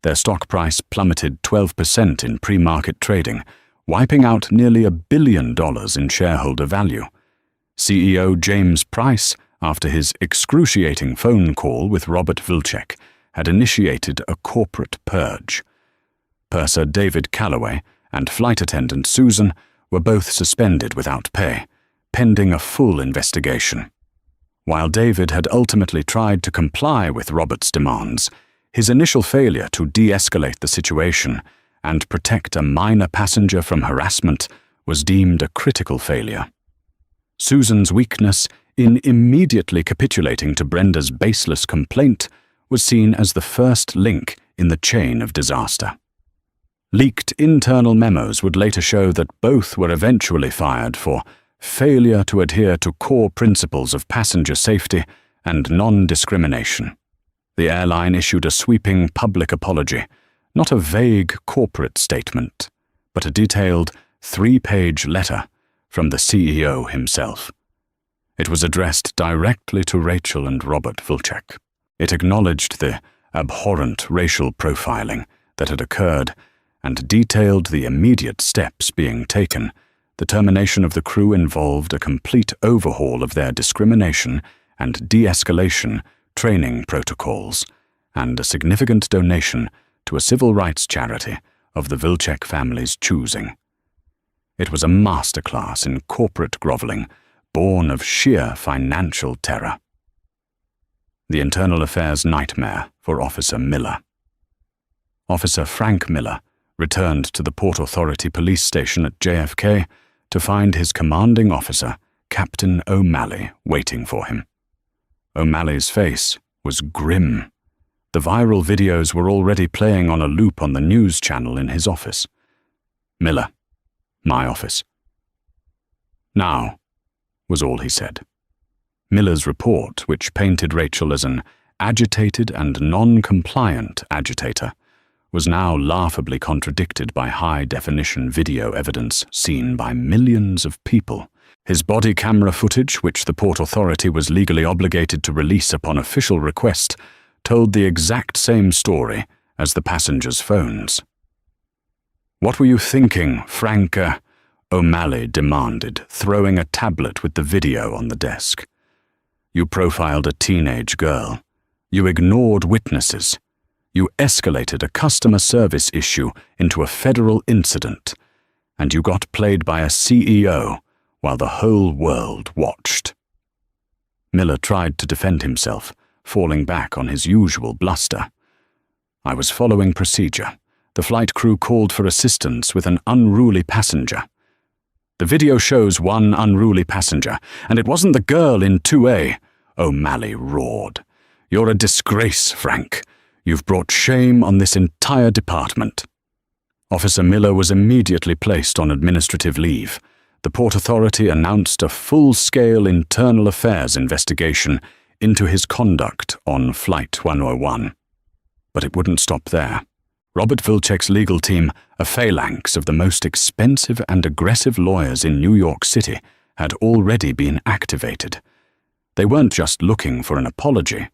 Their stock price plummeted 12% in pre-market trading, wiping out nearly $1 billion in shareholder value. CEO James Price, after his excruciating phone call with Robert Vilcek, had initiated a corporate purge. Purser David Calloway and flight attendant Susan were both suspended without pay, pending a full investigation. While David had ultimately tried to comply with Robert's demands, his initial failure to de-escalate the situation and protect a minor passenger from harassment was deemed a critical failure. Susan's weakness in immediately capitulating to Brenda's baseless complaint was seen as the first link in the chain of disaster. Leaked internal memos would later show that both were eventually fired for failure to adhere to core principles of passenger safety and non-discrimination. The airline issued a sweeping public apology, not a vague corporate statement, but a detailed 3-page letter from the CEO himself. It was addressed directly to Rachel and Robert Vilcek. It acknowledged the abhorrent racial profiling that had occurred and detailed the immediate steps being taken. The termination of the crew involved a complete overhaul of their discrimination and de-escalation training protocols, and a significant donation to a civil rights charity of the Vilcek family's choosing. It was a masterclass in corporate groveling, born of sheer financial terror. The internal affairs nightmare for Officer Miller. Officer Frank Miller returned to the Port Authority police station at JFK to find his commanding officer, Captain O'Malley, waiting for him. O'Malley's face was grim. The viral videos were already playing on a loop on the news channel in his office. "Miller, my office." "Now," was all he said. Miller's report, which painted Rachel as an agitated and non-compliant agitator, was now laughably contradicted by high-definition video evidence seen by millions of people. His body camera footage, which the Port Authority was legally obligated to release upon official request, told the exact same story as the passengers' phones. "What were you thinking, Frank?" O'Malley demanded, throwing a tablet with the video on the desk. "You profiled a teenage girl. You ignored witnesses. You escalated a customer service issue into a federal incident, and you got played by a CEO while the whole world watched." Miller tried to defend himself, falling back on his usual bluster. "I was following procedure. The flight crew called for assistance with an unruly passenger. The video shows one unruly passenger, and it wasn't the girl in 2A, O'Malley roared. "You're a disgrace, Frank. You've brought shame on this entire department." Officer Miller was immediately placed on administrative leave. The Port Authority announced a full-scale internal affairs investigation into his conduct on Flight 101. But it wouldn't stop there. Robert Vilcek's legal team, a phalanx of the most expensive and aggressive lawyers in New York City, had already been activated. They weren't just looking for an apology.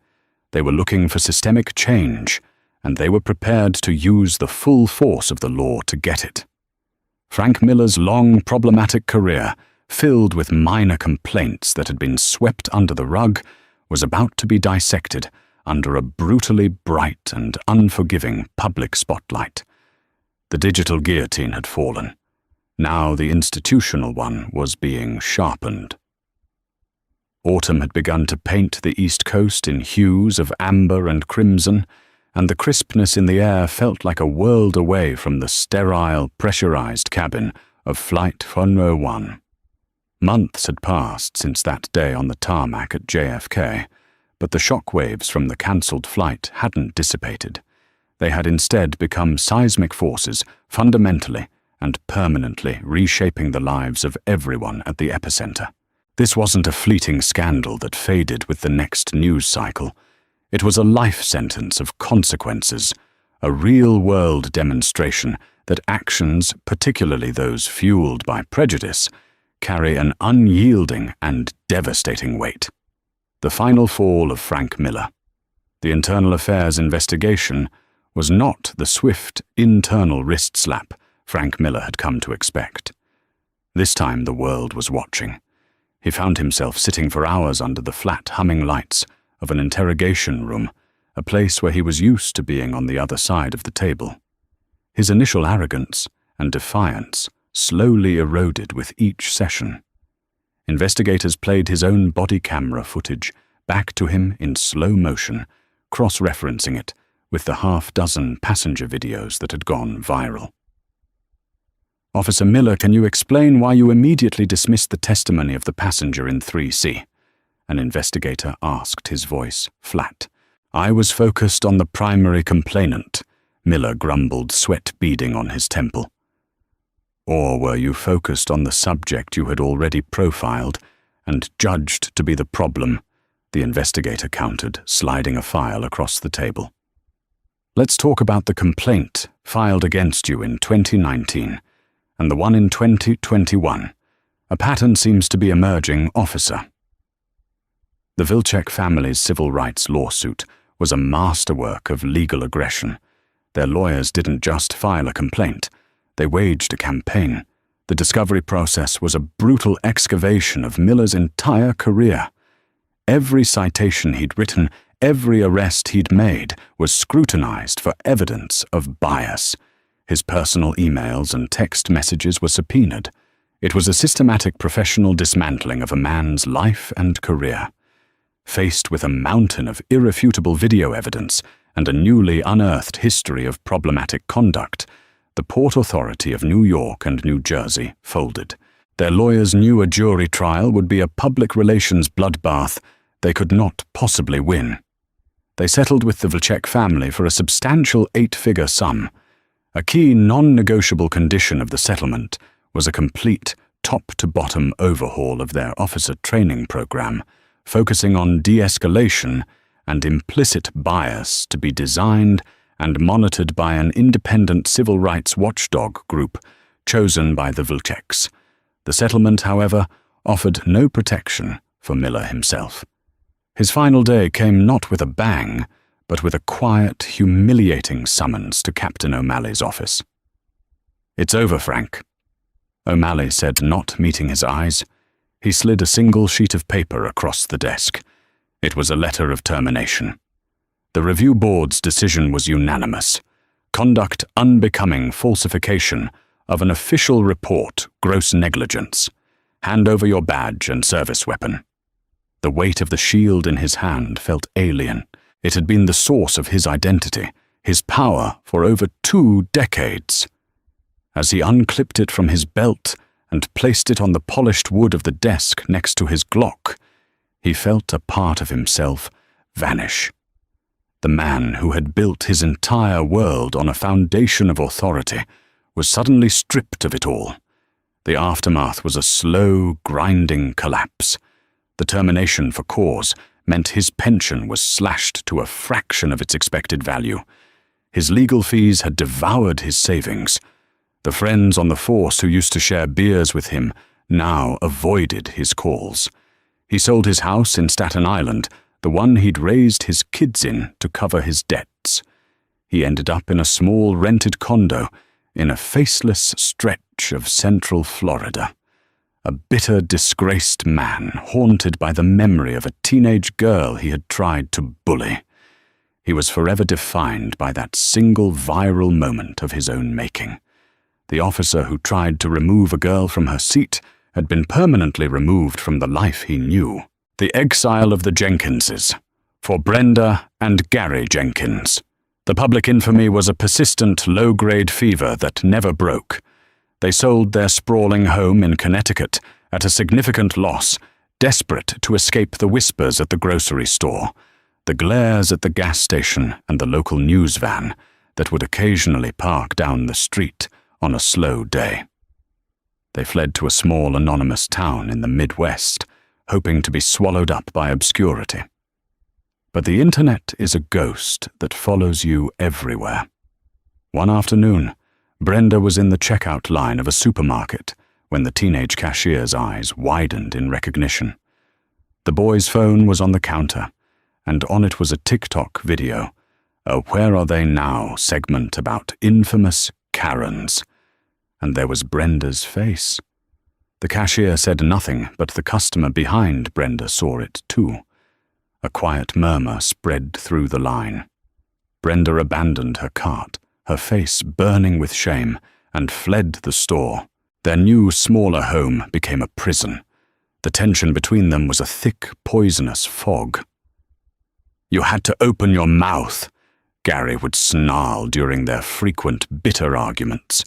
They were looking for systemic change, and they were prepared to use the full force of the law to get it. Frank Miller's long, problematic career, filled with minor complaints that had been swept under the rug, was about to be dissected under a brutally bright and unforgiving public spotlight. The digital guillotine had fallen. Now the institutional one was being sharpened. Autumn had begun to paint the East Coast in hues of amber and crimson, and the crispness in the air felt like a world away from the sterile, pressurized cabin of Flight 101. Months had passed since that day on the tarmac at JFK, But the shockwaves from the cancelled flight hadn't dissipated. They had instead become seismic forces, fundamentally and permanently reshaping the lives of everyone at the epicenter. This wasn't a fleeting scandal that faded with the next news cycle. It was a life sentence of consequences, a real-world demonstration that actions, particularly those fueled by prejudice, carry an unyielding and devastating weight. The final fall of Frank Miller. The Internal Affairs investigation was not the swift, internal wrist slap Frank Miller had come to expect. This time the world was watching. He found himself sitting for hours under the flat, humming lights of an interrogation room, a place where he was used to being on the other side of the table. His initial arrogance and defiance slowly eroded with each session. Investigators played his own body camera footage back to him in slow motion, cross-referencing it with the half-dozen passenger videos that had gone viral. "Officer Miller, can you explain why you immediately dismissed the testimony of the passenger in 3C? An investigator asked, his voice flat. "I was focused on the primary complainant," Miller grumbled, sweat beading on his temple. "Or were you focused on the subject you had already profiled and judged to be the problem?" the investigator countered, sliding a file across the table. "Let's talk about the complaint filed against you in 2019 and the one in 2021. A pattern seems to be emerging, officer." The Vilcek family's civil rights lawsuit was a masterwork of legal aggression. Their lawyers didn't just file a complaint, they waged a campaign. The discovery process was a brutal excavation of Miller's entire career. Every citation he'd written, every arrest he'd made was scrutinized for evidence of bias. His personal emails and text messages were subpoenaed. It was a systematic professional dismantling of a man's life and career. Faced with a mountain of irrefutable video evidence and a newly unearthed history of problematic conduct, the Port Authority of New York and New Jersey folded. Their lawyers knew a jury trial would be a public relations bloodbath they could not possibly win. They settled with the Vilcek family for a substantial 8-figure sum. A key non-negotiable condition of the settlement was a complete top-to-bottom overhaul of their officer training program, focusing on de-escalation and implicit bias to be designed and monitored by an independent civil rights watchdog group chosen by the Vilceks. The settlement, however, offered no protection for Miller himself. His final day came not with a bang, but with a quiet, humiliating summons to Captain O'Malley's office. "It's over, Frank," O'Malley said, not meeting his eyes. He slid a single sheet of paper across the desk. It was a letter of termination. The review board's decision was unanimous. Conduct unbecoming falsification of an official report, gross negligence. Hand over your badge and service weapon. The weight of the shield in his hand felt alien. It had been the source of his identity, his power for over 2 decades. As he unclipped it from his belt and placed it on the polished wood of the desk next to his Glock, he felt a part of himself vanish. The man who had built his entire world on a foundation of authority was suddenly stripped of it all. The aftermath was a slow, grinding collapse. The termination for cause meant his pension was slashed to a fraction of its expected value. His legal fees had devoured his savings. The friends on the force who used to share beers with him now avoided his calls. He sold his house in Staten Island, the one he'd raised his kids in, to cover his debts. He ended up in a small rented condo in a faceless stretch of central Florida. A bitter, disgraced man, haunted by the memory of a teenage girl he had tried to bully. He was forever defined by that single viral moment of his own making. The officer who tried to remove a girl from her seat had been permanently removed from the life he knew. The exile of the Jenkinses, for Brenda and Gary Jenkins. The public infamy was a persistent, low-grade fever that never broke. They sold their sprawling home in Connecticut at a significant loss, desperate to escape the whispers at the grocery store, the glares at the gas station and the local news van that would occasionally park down the street on a slow day. They fled to a small anonymous town in the Midwest, hoping to be swallowed up by obscurity. But the internet is a ghost that follows you everywhere. One afternoon, Brenda was in the checkout line of a supermarket when the teenage cashier's eyes widened in recognition. The boy's phone was on the counter, and on it was a TikTok video, a Where Are They Now segment about infamous Karens. And there was Brenda's face. The cashier said nothing, but the customer behind Brenda saw it too. A quiet murmur spread through the line. Brenda abandoned her cart, her face burning with shame, and fled the store. Their new, smaller home became a prison. The tension between them was a thick, poisonous fog. "You had to open your mouth," Gary would snarl during their frequent, bitter arguments.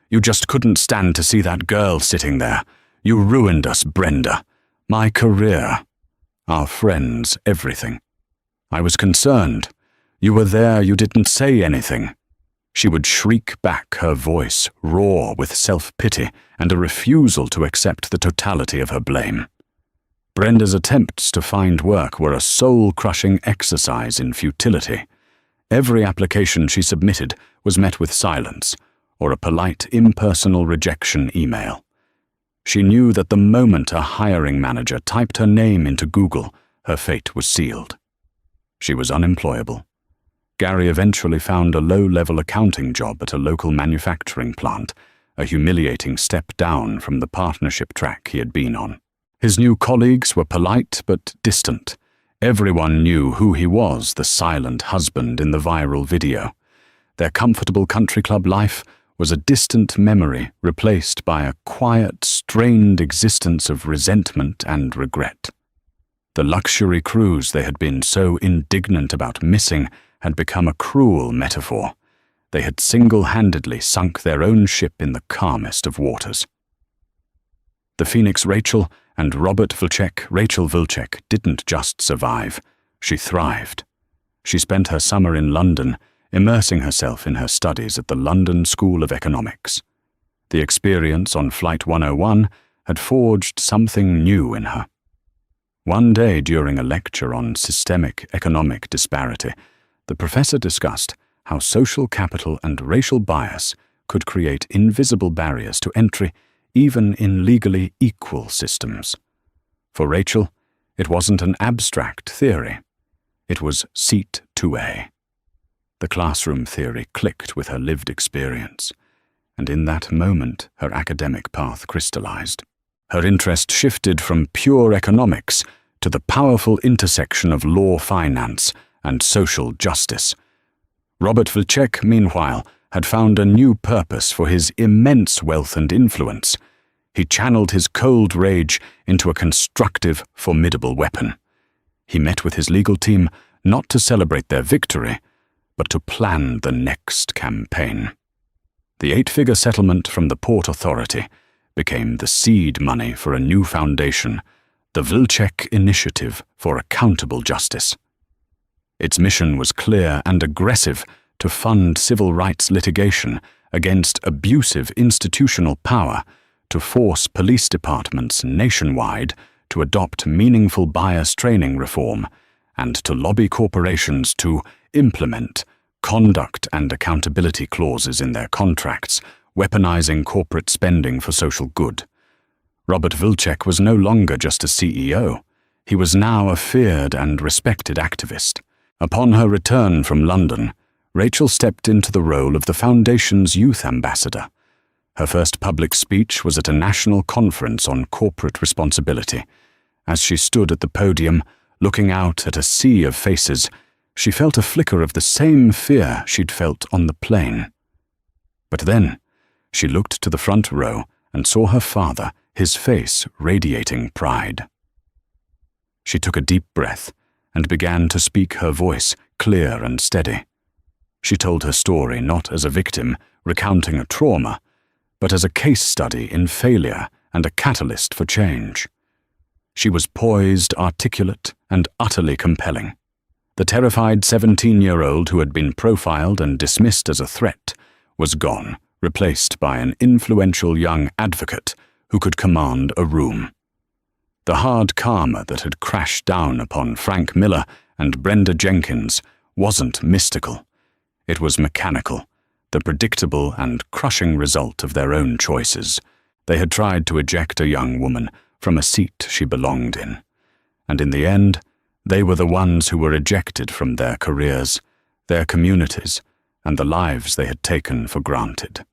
"You just couldn't stand to see that girl sitting there. You ruined us, Brenda. My career. Our friends, everything. I was concerned. You were there, you didn't say anything." She would shriek back, her voice raw with self-pity and a refusal to accept the totality of her blame. Brenda's attempts to find work were a soul-crushing exercise in futility. Every application she submitted was met with silence or a polite, impersonal rejection email. She knew that the moment a hiring manager typed her name into Google, her fate was sealed. She was unemployable. Gary eventually found a low-level accounting job at a local manufacturing plant, a humiliating step down from the partnership track he had been on. His new colleagues were polite but distant. Everyone knew who he was, the silent husband in the viral video. Their comfortable country club life was a distant memory replaced by a quiet, strained existence of resentment and regret. The luxury cruise they had been so indignant about missing had become a cruel metaphor. They had single-handedly sunk their own ship in the calmest of waters. The Phoenix Rachel and Rachel Vilcek didn't just survive, she thrived. She spent her summer in London, immersing herself in her studies at the London School of Economics. The experience on Flight 101 had forged something new in her. One day during a lecture on systemic economic disparity, the professor discussed how social capital and racial bias could create invisible barriers to entry even in legally equal systems. For Rachel, it wasn't an abstract theory. It was seat 2A. The classroom theory clicked with her lived experience, and in that moment her academic path crystallized. Her interest shifted from pure economics to the powerful intersection of law, finance, and social justice. Robert Vilcek, meanwhile, had found a new purpose for his immense wealth and influence. He channeled his cold rage into a constructive, formidable weapon. He met with his legal team not to celebrate their victory, but to plan the next campaign. The 8-figure settlement from the Port Authority became the seed money for a new foundation, the Vilcek Initiative for Accountable Justice. Its mission was clear and aggressive: to fund civil rights litigation against abusive institutional power, to force police departments nationwide to adopt meaningful bias training reform, and to lobby corporations to implement conduct and accountability clauses in their contracts, weaponizing corporate spending for social good. Robert Vilcek was no longer just a CEO. He was now a feared and respected activist. Upon her return from London, Rachel stepped into the role of the Foundation's youth ambassador. Her first public speech was at a national conference on corporate responsibility. As she stood at the podium, looking out at a sea of faces, she felt a flicker of the same fear she'd felt on the plane. But then, she looked to the front row and saw her father, his face radiating pride. She took a deep breath and began to speak, her voice clear and steady. She told her story not as a victim recounting a trauma, but as a case study in failure and a catalyst for change. She was poised, articulate, and utterly compelling. The terrified 17-year-old who had been profiled and dismissed as a threat was gone, replaced by an influential young advocate who could command a room. The hard karma that had crashed down upon Frank Miller and Brenda Jenkins wasn't mystical. It was mechanical, the predictable and crushing result of their own choices. They had tried to eject a young woman from a seat she belonged in, and in the end, they were the ones who were ejected from their careers, their communities, and the lives they had taken for granted.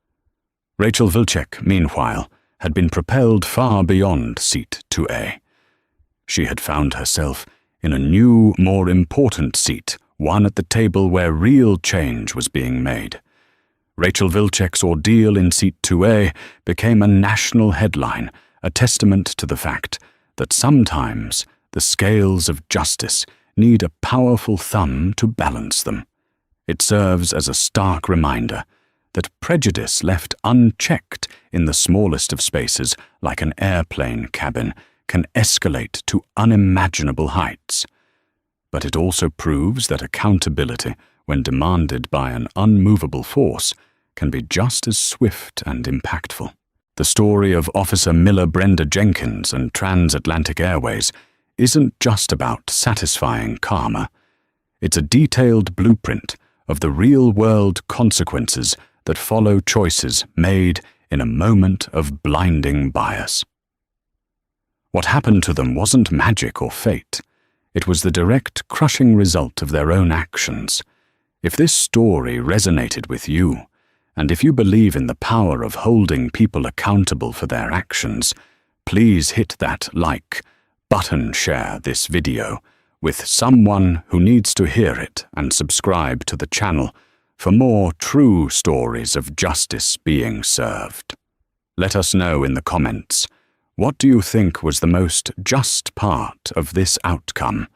Rachel Vilcek, meanwhile, had been propelled far beyond seat 2A. She had found herself in a new, more important seat, one at the table where real change was being made. Rachel Vilcek's ordeal in seat 2A became a national headline, a testament to the fact that sometimes the scales of justice need a powerful thumb to balance them. It serves as a stark reminder that prejudice left unchecked in the smallest of spaces, like an airplane cabin, can escalate to unimaginable heights. But it also proves that accountability, when demanded by an unmovable force, can be just as swift and impactful. The story of Officer Miller Brenda Jenkins and Transatlantic Airways isn't just about satisfying karma. It's a detailed blueprint of the real-world consequences that follow choices made in a moment of blinding bias. What happened to them wasn't magic or fate. It was the direct, crushing result of their own actions. If this story resonated with you, and if you believe in the power of holding people accountable for their actions, please hit that like button, share this video with someone who needs to hear it, and subscribe to the channel for more true stories of justice being served. Let us know in the comments, what do you think was the most just part of this outcome?